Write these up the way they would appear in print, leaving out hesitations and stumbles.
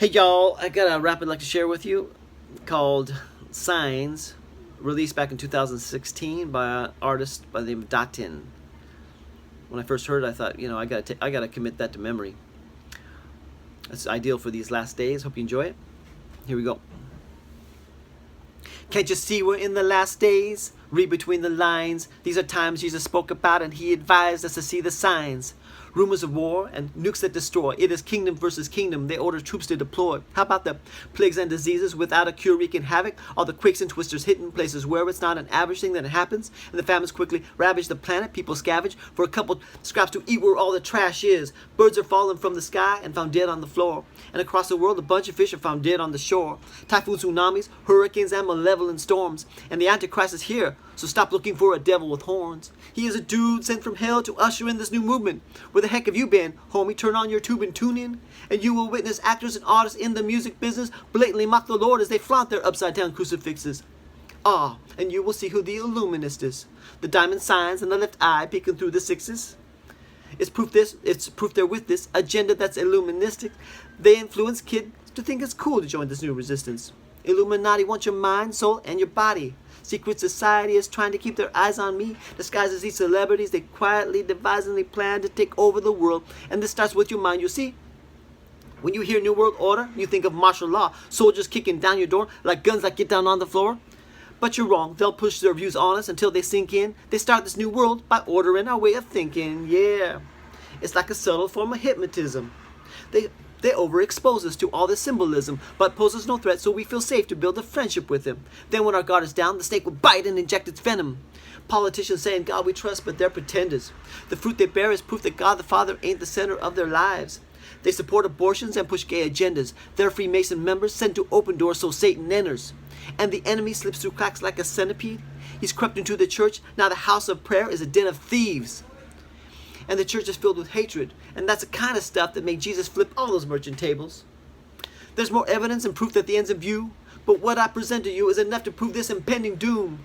Hey y'all, I got a rap I'd like to share with you called Signs, released back in 2016 by an artist by the name of Datin. When I first heard it, I thought, I gotta commit that to memory. It's ideal for these last days. Hope you enjoy it. Here we go. Can't you see we're in the last days? Read between the lines. These are times Jesus spoke about and he advised us to see the signs. Rumors of war and nukes that destroy. It is kingdom versus kingdom. They order troops to deploy. How about the plagues and diseases without a cure wreaking havoc? All the quakes and twisters hitting places where it's not an average thing that it happens. And the famines quickly ravage the planet. People scavenge for a couple scraps to eat where all the trash is. Birds are falling from the sky and found dead on the floor. And across the world, a bunch of fish are found dead on the shore. Typhoons, tsunamis, hurricanes, and malevolent storms. And the Antichrist is here. So stop looking for a devil with horns. He is a dude sent from hell to usher in this new movement. Where the heck have you been, homie? Turn on your tube and tune in. And you will witness actors and artists in the music business blatantly mock the Lord as they flaunt their upside down crucifixes. And you will see who the illuminist is. The diamond signs and the left eye peeking through the sixes. It's proof they're with this agenda that's illuministic. They influence kids to think it's cool to join this new resistance. Illuminati wants your mind, soul, and your body. Secret society is trying to keep their eyes on me. Disguised as these celebrities, they quietly, devisingly plan to take over the world. And this starts with your mind, you see. When you hear New World Order, you think of martial law. Soldiers kicking down your door like guns that get down on the floor. But you're wrong. They'll push their views on us until they sink in. They start this new world by ordering our way of thinking. Yeah. It's like a subtle form of hypnotism. They overexpose us to all this symbolism, but pose us no threat, so we feel safe to build a friendship with him. Then when our guard is down, the snake will bite and inject its venom. Politicians say in God we trust, but they're pretenders. The fruit they bear is proof that God the Father ain't the center of their lives. They support abortions and push gay agendas. They're Freemason members sent to open doors so Satan enters. And the enemy slips through cracks like a centipede. He's crept into the church. Now the house of prayer is a den of thieves. And the church is filled with hatred. And that's the kind of stuff that made Jesus flip all those merchant tables. There's more evidence and proof that the end's in view. But what I present to you is enough to prove this impending doom.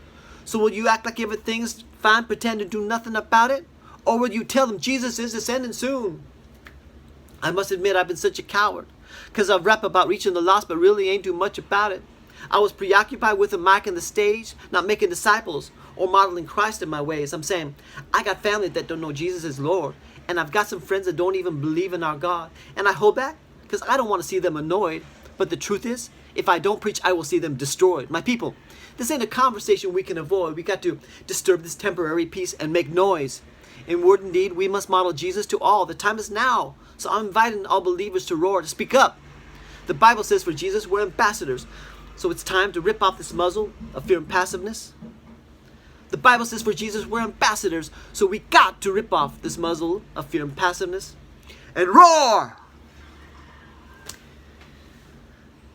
So will you act like everything's fine, pretend to do nothing about it? Or will you tell them Jesus is descending soon? I must admit I've been such a coward. Because I rap about reaching the lost but really ain't do much about it. I was preoccupied with the mic and the stage, not making disciples or modeling Christ in my ways. I'm saying, I got family that don't know Jesus is Lord. And I've got some friends that don't even believe in our God. And I hold back because I don't want to see them annoyed. But the truth is, if I don't preach, I will see them destroyed. My people, this ain't a conversation we can avoid. We got to disturb this temporary peace and make noise. In word and deed, we must model Jesus to all. The time is now. So I'm inviting all believers to roar, to speak up. The Bible says for Jesus, we're ambassadors. So it's time to rip off this muzzle of fear and passiveness. The Bible says for Jesus, we're ambassadors. So we got to rip off this muzzle of fear and passiveness and roar!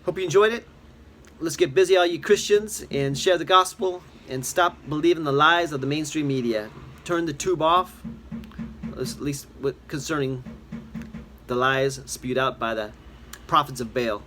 Hope you enjoyed it. Let's get busy, all you Christians, and share the gospel and stop believing the lies of the mainstream media. Turn the tube off, at least concerning the lies spewed out by the prophets of Baal.